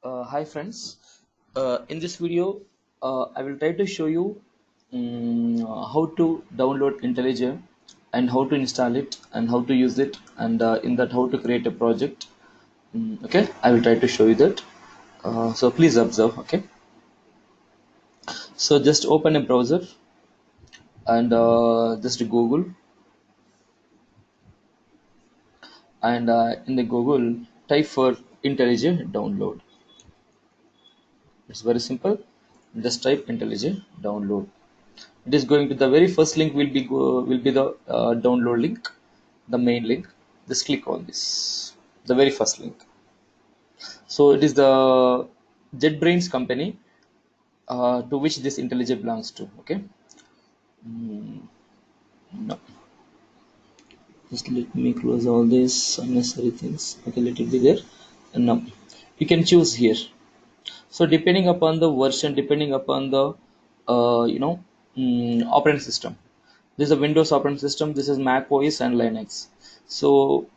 Hi friends, in this video I will try to show you how to download IntelliJ and how to install it and how to use it, and in that how to create a project. Okay, I will try to show you that. So please observe. Okay, so just open a browser and just Google, and in the Google type for IntelliJ download. It's very simple. Just type IntelliJ download. It is going to the very first link will be the download link, the main link. Just click on this, the very first link. So it is the JetBrains company to which this IntelliJ belongs to. Okay, no, just let me close all these unnecessary things. Okay, let it be there. And now you can choose here. So depending upon the version, depending upon the operating system, this is a Windows operating system, this is Mac OS and Linux. So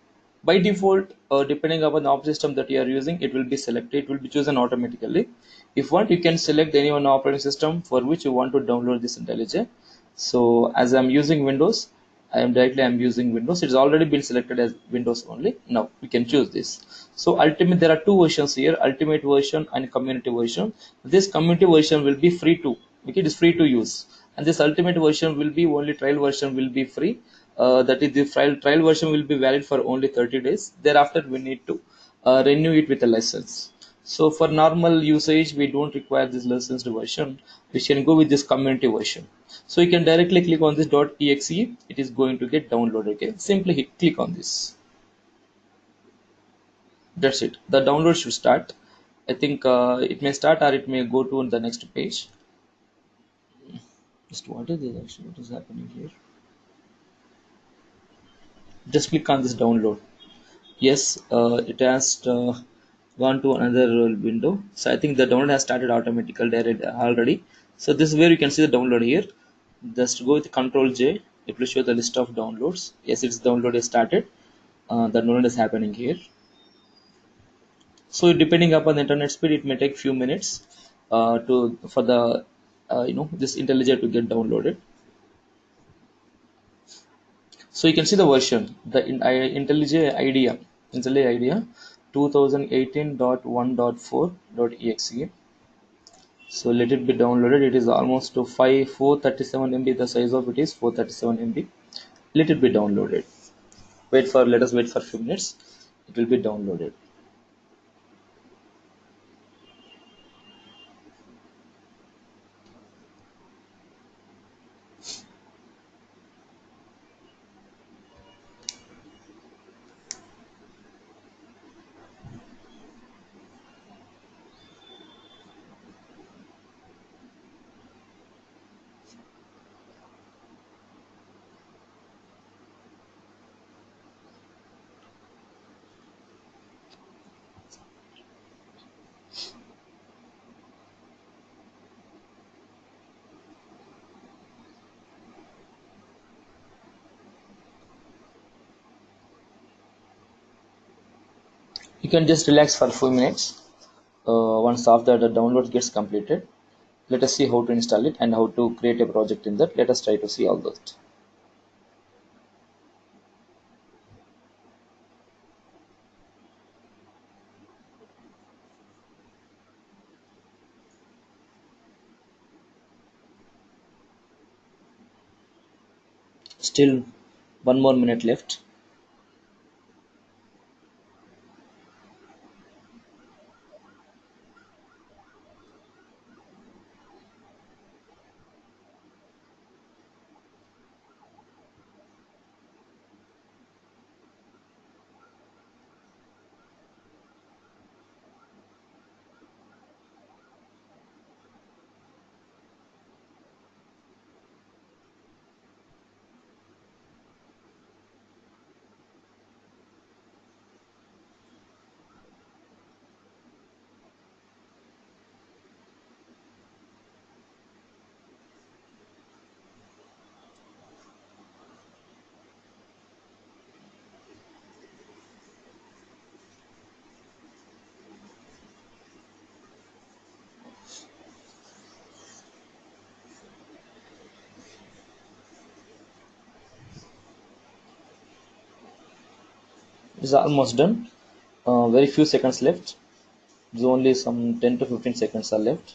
by default, depending upon the operating system that you are using, it will be selected, it will be chosen automatically. If want, you can select any one operating system for which you want to download this IntelliJ. So as I'm using Windows, I'm using Windows. It's already been selected as Windows only. Now we can choose this. So ultimate, there are two versions here: ultimate version and community version. This community version will be free to, okay, it is free to use, and this ultimate version will be only trial version will be free. That is, the trial version will be valid for only 30 days. Thereafter, we need to renew it with a license. So for normal usage, we don't require this licensed version. We can go with this community version. So you can directly click on this .exe. It is going to get downloaded. Okay, simply click on this. That's it. The download should start. I think it may start or it may go to the next page. Just what is this actually? What is happening here? Just click on this download. Yes, it has gone to another window. So I think the download has started automatically there already. So this is where you can see the download here. Just go with Control J. It will show the list of downloads. Yes, its download is started. The download is happening here. So depending upon the internet speed, it may take few minutes to for the this IntelliJ to get downloaded. So you can see the version, the IntelliJ IDEA 2018.1.4.exe. So let it be downloaded. It is almost to 437 MB. The size of it is 437 MB. Let it be downloaded. Let us wait for a few minutes. It will be downloaded. You can just relax for a few minutes. Once after the download gets completed, let us see how to install it and how to create a project in that. Let us try to see all that. Still one more minute left. It's almost done. Very few seconds left. There's only some 10 to 15 seconds are left.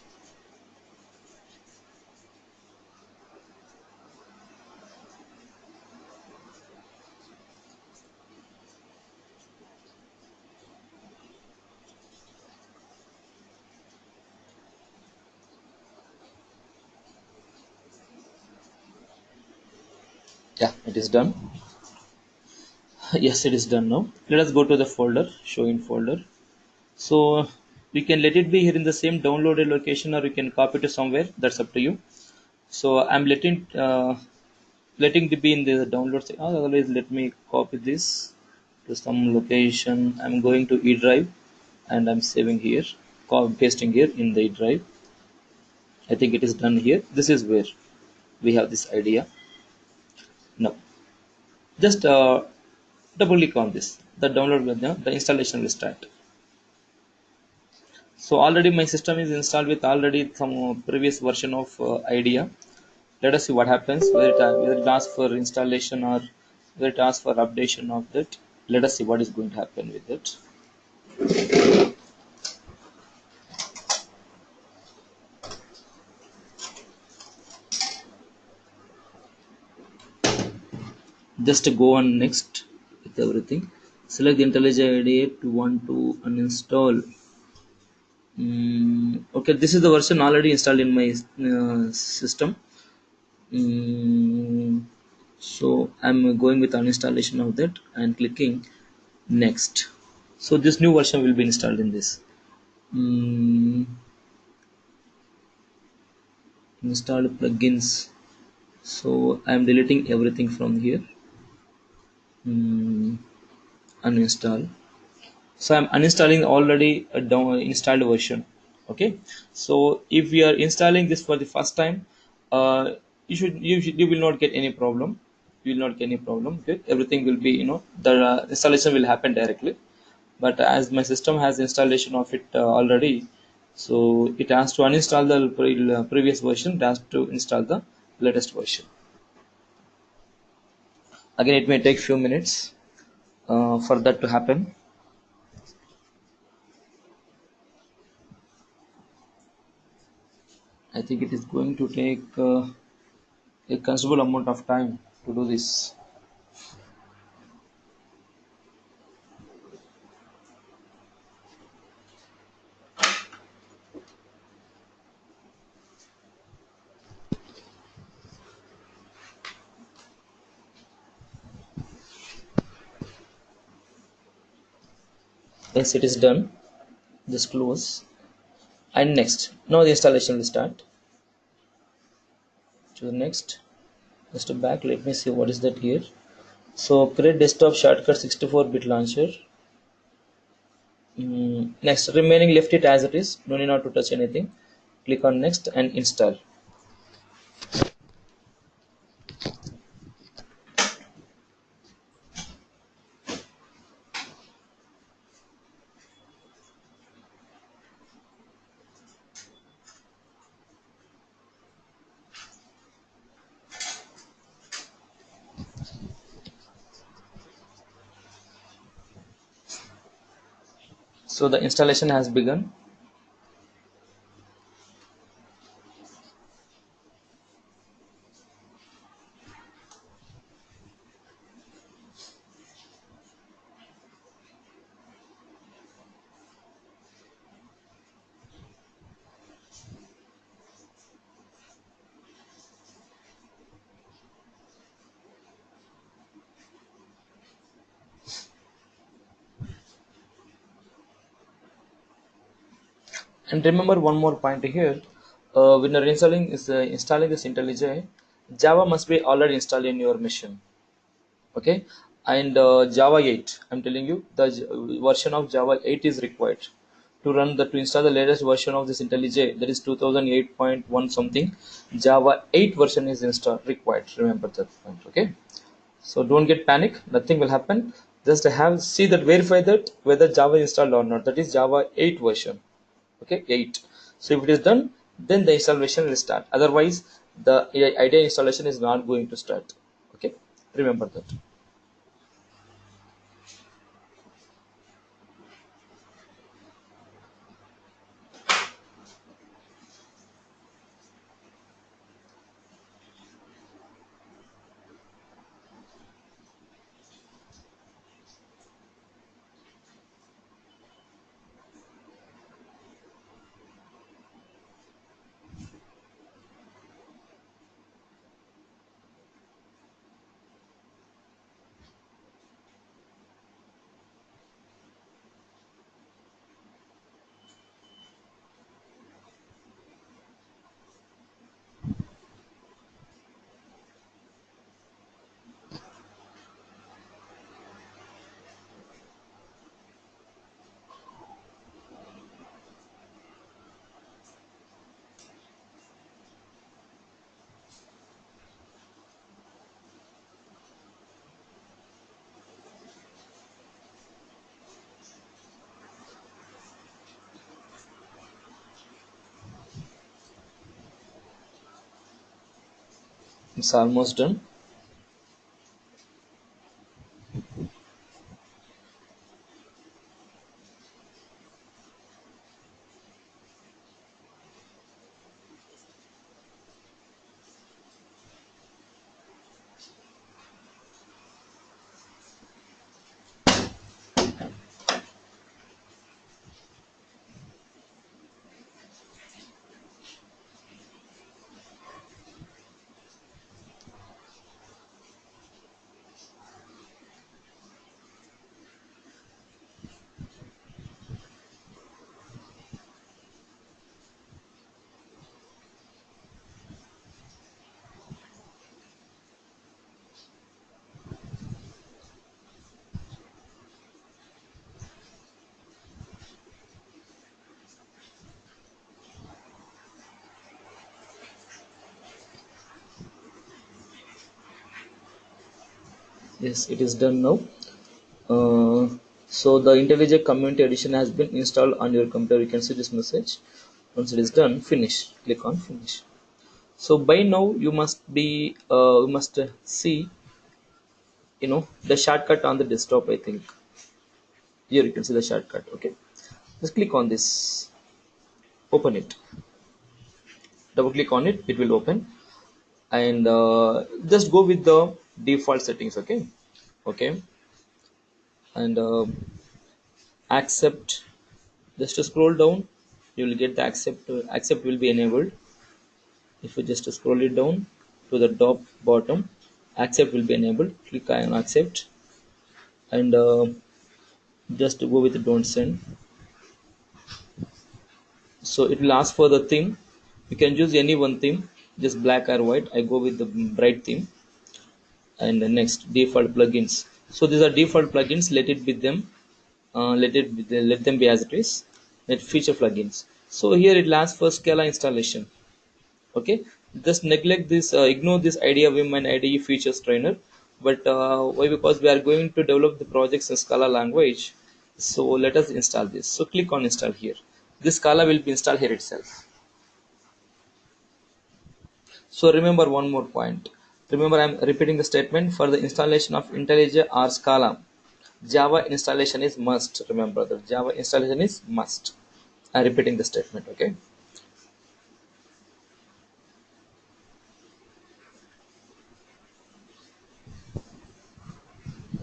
Yeah, it is done. Yes, it is done now. Let us go to the folder, show in folder. So we can let it be here in the same downloaded location, or you can copy to somewhere. That's up to you. So I'm letting it be in the download. Otherwise, let me copy this to some location. I'm going to E drive, and I'm saving here, pasting here in the E drive. I think it is done here. This is where we have this idea. Now, just double click on this. The download will the installation will start. So already my system is installed with already some previous version of IDEA. Let us see what happens, whether it asks for installation or whether it asks for updation of that. Let us see what is going to happen with it. Just go on next with everything. Select the IntelliJ IDE to want to uninstall. Okay, this is the version already installed in my system. So I'm going with uninstallation of that and clicking next. So this new version will be installed in this. Install plugins. So I'm deleting everything from here. Uninstall. So I'm uninstalling already a installed version. Okay, so if we are installing this for the first time, you will not get any problem. You will not get any problem. Okay, everything will be, the installation will happen directly. But as my system has installation of it already, so it has to uninstall the previous version. It has to install the latest version. Again, it may take few minutes for that to happen. I think it is going to take a considerable amount of time to do this. Once it is done, just close and next. Now the installation will start. To the next, just back. Let me see what is that here. So create desktop shortcut 64-bit launcher. Next, remaining left it as it is. No need not to touch anything. Click on next and install. So the installation has begun. And remember one more point here. When you're installing this IntelliJ, Java must be already installed in your machine. Okay, and Java 8. I'm telling you, the version of Java 8 is required to install the latest version of this IntelliJ. That is 2008.1 something. Java 8 version is installed required. Remember that point. Okay. So don't get panic. Nothing will happen. Just see that, verify that whether Java is installed or not. That is Java 8 version. Okay, 8. So if it is done, then the installation will start. Otherwise, the IDE installation is not going to start. Okay, remember that. It's almost done. Yes, it is done now. Uh, so the IntelliJ Community Edition has been installed on your computer. You can see this message. Once it is done, finish. Click on finish. So by now you must see the shortcut on the desktop. I think here you can see the shortcut. Okay, just click on this. Open it. Double click on it. It will open, and just go with the default settings. Okay, okay, and accept. Just to scroll down, you will get the accept. Accept will be enabled. If you just scroll it down to the top bottom, accept will be enabled. Click on accept, and just go with the don't send. So it will ask for the theme. You can choose any one theme, just black or white. I go with the bright theme. And the next, default plugins. So these are default plugins. Let it be them. Let them be as it is. Let feature plugins. So here it asks for Scala installation. Okay, just neglect this, ignore this idea vim and IDE features trainer. But why? Because we are going to develop the projects in Scala language. So let us install this. So click on install here. This Scala will be installed here itself. So remember one more point. Remember, I'm repeating the statement. For the installation of IntelliJ or Scala, Java installation is must. Remember that Java installation is must. I'm repeating the statement. Okay.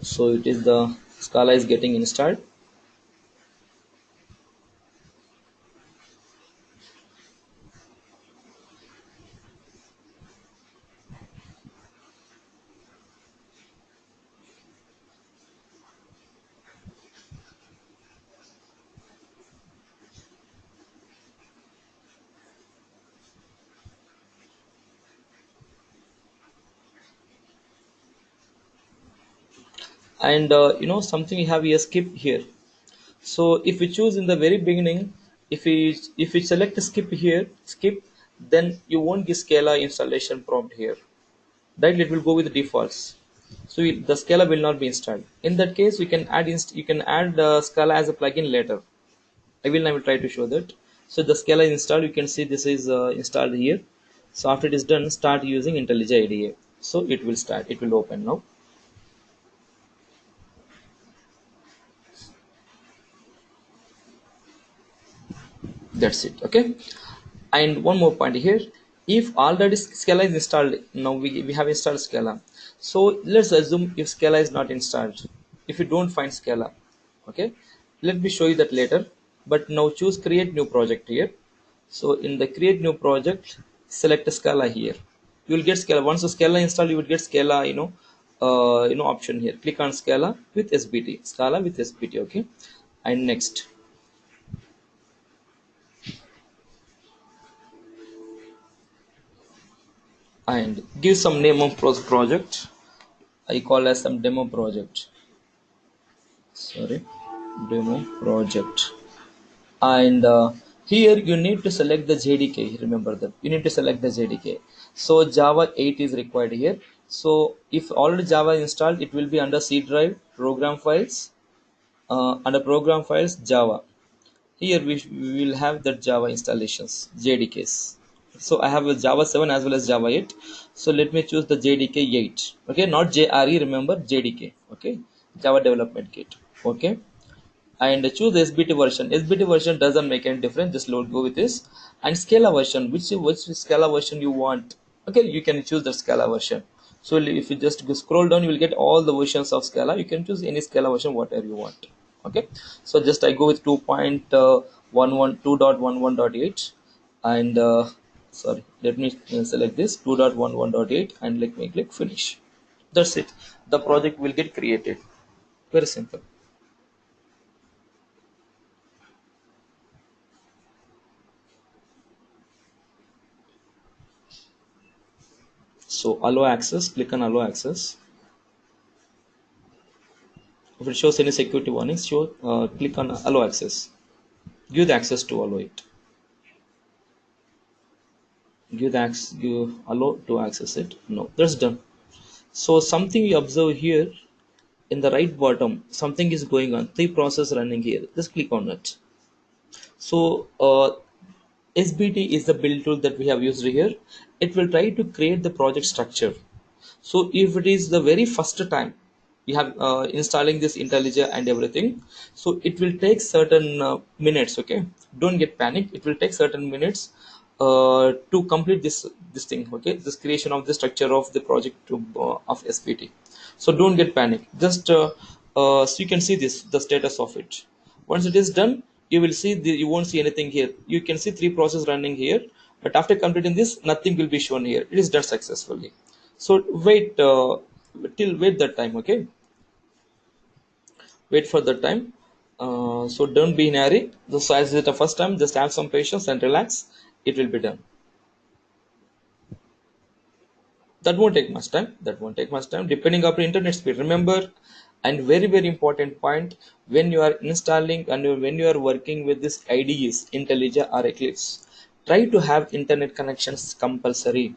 So it is the Scala is getting installed. And something we have here skip here. So if we choose in the very beginning, if we select skip here, skip, then you won't get Scala installation prompt here. Right, it will go with the defaults. So the Scala will not be installed. In that case, you can add Scala as a plugin later. I will try to show that. So the Scala is installed. You can see this is installed here. So after it is done, start using IntelliJ IDE. So it will start. It will open now. That's it. Okay. And one more point here. If already Scala is installed, now we have installed Scala. So let's assume if Scala is not installed, if you don't find Scala, okay, let me show you that later. But now choose create new project here. So in the create new project, select Scala here. You will get Scala. Once the Scala installed, you will get Scala, option here. Click on Scala with SBT. Scala with SBT. Okay. And next. And give some name of project. I call as some demo project. Sorry, demo project. And here you need to select the JDK. Remember that you need to select the JDK. So Java 8 is required here. So if already Java installed, it will be under C drive, program files, under program files Java. Here we will have the Java installations JDKs. So I have a Java 7 as well as Java 8. So let me choose the JDK 8. Okay, not JRE, remember JDK. Okay, Java Development Kit. Okay, and choose SBT version. SBT version doesn't make any difference. Just load go with this. And Scala version, which Scala version you want. Okay, you can choose the Scala version. So if you just go scroll down, you will get all the versions of Scala. You can choose any Scala version, whatever you want. Okay, so just I go with 2.11 and sorry, let me select this 2.11.8 and let me click finish. That's it. The project will get created. Very simple. So allow access, click on allow access. If it shows any security warnings, click on allow access. Give the access to allow it. Give allow to access it. No, that's done. So something you observe here in the right bottom, something is going on. Three process running here. Just click on it. So SBT is the build tool that we have used here. It will try to create the project structure. So if it is the very first time you have installing this IntelliJ and everything, so it will take certain minutes. Okay, don't get panicked. It will take certain minutes to complete this thing. Okay, this creation of the structure of the project of SBT. So don't get panicked. Just so you can see this the status of it. Once it is done, you will see you won't see anything here. You can see three processes running here, but after completing this, nothing will be shown here. It is done successfully. So wait that time. Okay, wait for the time. So don't be in a hurry. Just as it the first time, just have some patience and relax. It will be done. That won't take much time. That won't take much time depending upon internet speed. Remember, and very important point, when you are installing and when you are working with this IDEs IntelliJ or Eclipse, try to have internet connections compulsory.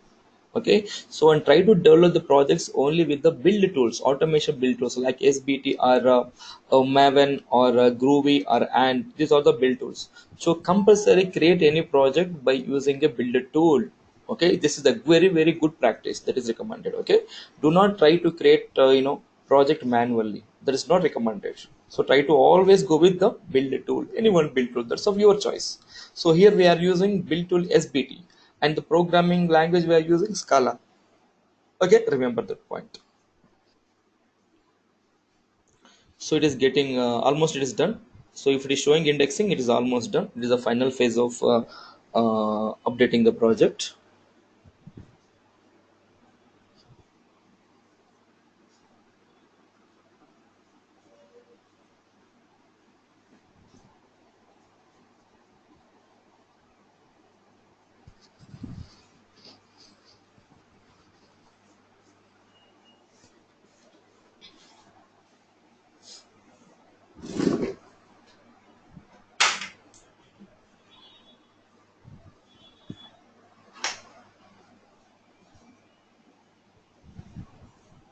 Okay, so and try to develop the projects only with the build tools, automation build tools like SBT or Maven or Groovy or and these are the build tools. So compulsory create any project by using a build tool. Okay, this is a very good practice that is recommended. Okay, do not try to create project manually. That is not recommended. So try to always go with the build tool, any one build tool, that's of your choice. So here we are using build tool SBT, and the programming language we are using Scala. Okay, remember that point. So it is getting almost it is done. So if it is showing indexing, it is almost done. It is the final phase of updating the project.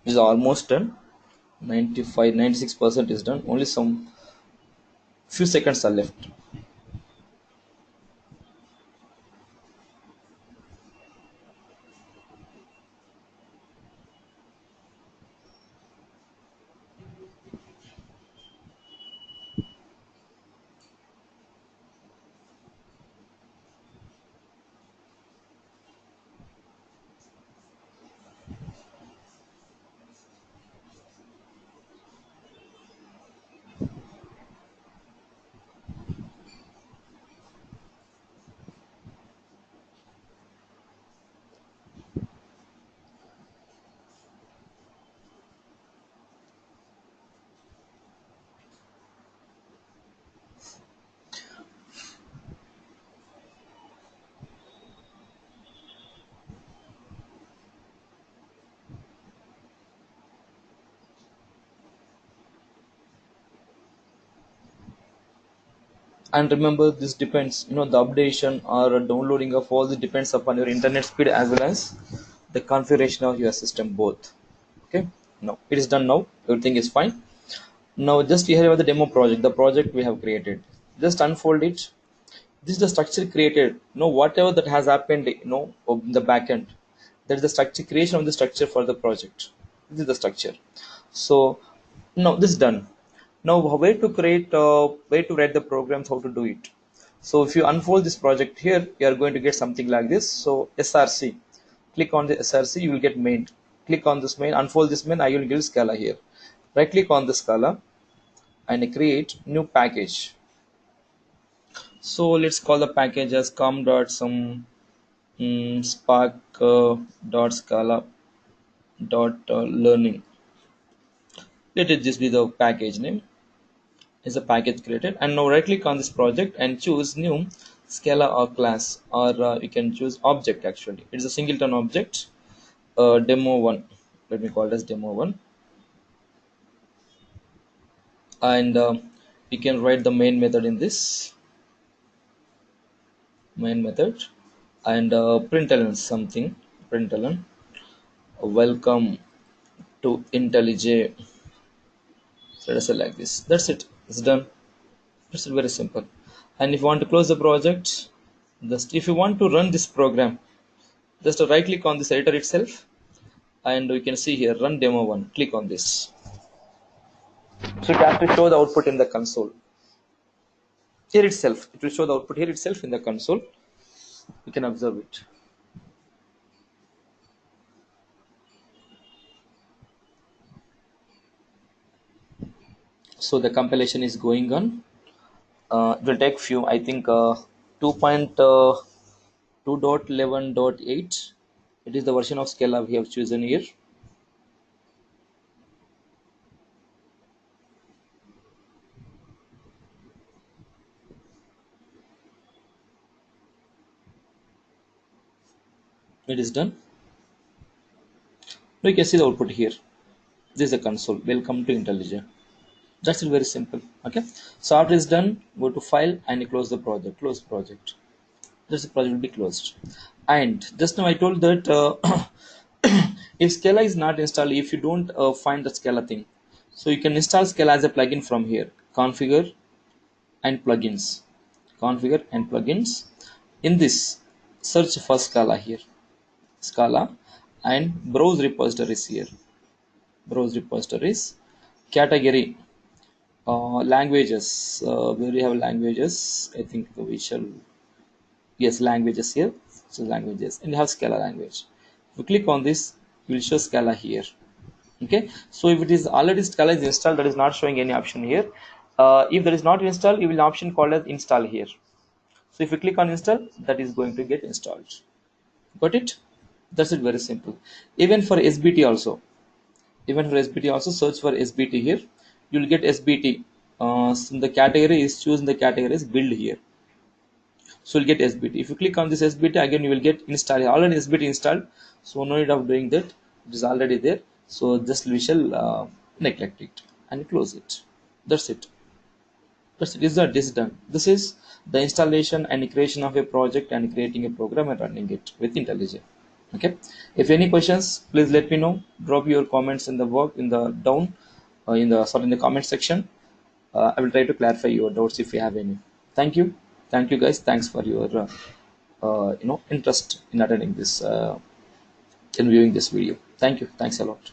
It is almost done. 95 96% is done. Only some few seconds are left. And remember, this depends, the updation or downloading of all this depends upon your internet speed as well as the configuration of your system both. Okay, now it is done. Now everything is fine. Now just here are the demo project, the project we have created. Just unfold it. This is the structure created. Whatever that has happened, in the back end, that is the structure creation of the structure for the project. This is the structure. So now this is done. Now way to create, way to write the programs, how to do it. So if you unfold this project here, you are going to get something like this. So src, click on the src, you will get main. Click on this main, unfold this main, I will give scala here. Right click on the scala and create new package. So let's call the package as com dot some spark dot scala dot learning. Let it just be the package name. Is a package created, and now right click on this project and choose new scala or class, or you can choose object. Actually it's a singleton object, demo1. Let me call it as demo1. And you can write the main method in this main method, and println something, println welcome to intellij. So let's say like this. That's it, it's done. It's very simple. And if you want to close the project, just if you want to run this program, just right click on this editor itself, and we can see here run demo1. Click on this. So it has to show the output in the console here itself. It will show the output here itself in the console. You can observe it. So the compilation is going on. It will take few, I think 2.2.11.8. It is the version of Scala we have chosen here. It is done. Now you can see the output here. This is the console. Welcome to IntelliJ. That's it, very simple. Okay. So after it's done, go to file and you close the project. Close project. This project will be closed. And just now I told that if Scala is not installed, if you don't find the Scala thing, so you can install Scala as a plugin from here. Configure and plugins. Configure and plugins. In this, search for Scala here. Scala and browse repositories here. Browse repositories. Category. Languages. Where we have languages, I think we shall. Yes, languages here. So languages, and you have Scala language. If you click on this, you will show Scala here. Okay. So if it is already Scala is installed, that is not showing any option here. If that is not installed, you will option called as install here. So if you click on install, that is going to get installed. Got it? That's it, very simple. Even for SBT also, search for SBT here. You will get SBT. So the category is choose the category is build here. So you'll get SBT. If you click on this SBT, again you will get install. Already SBT installed, so no need of doing that. It is already there. So just we shall neglect it and close it. That's it. That's it. This is done. This is the installation and creation of a project and creating a program and running it with IntelliJ. Okay. If any questions, please let me know. Drop your comments in the work in the down in the comment section. I will try to clarify your doubts if you have any. Thank you guys. Thanks for your interest in attending this in viewing this video. Thank you. Thanks a lot.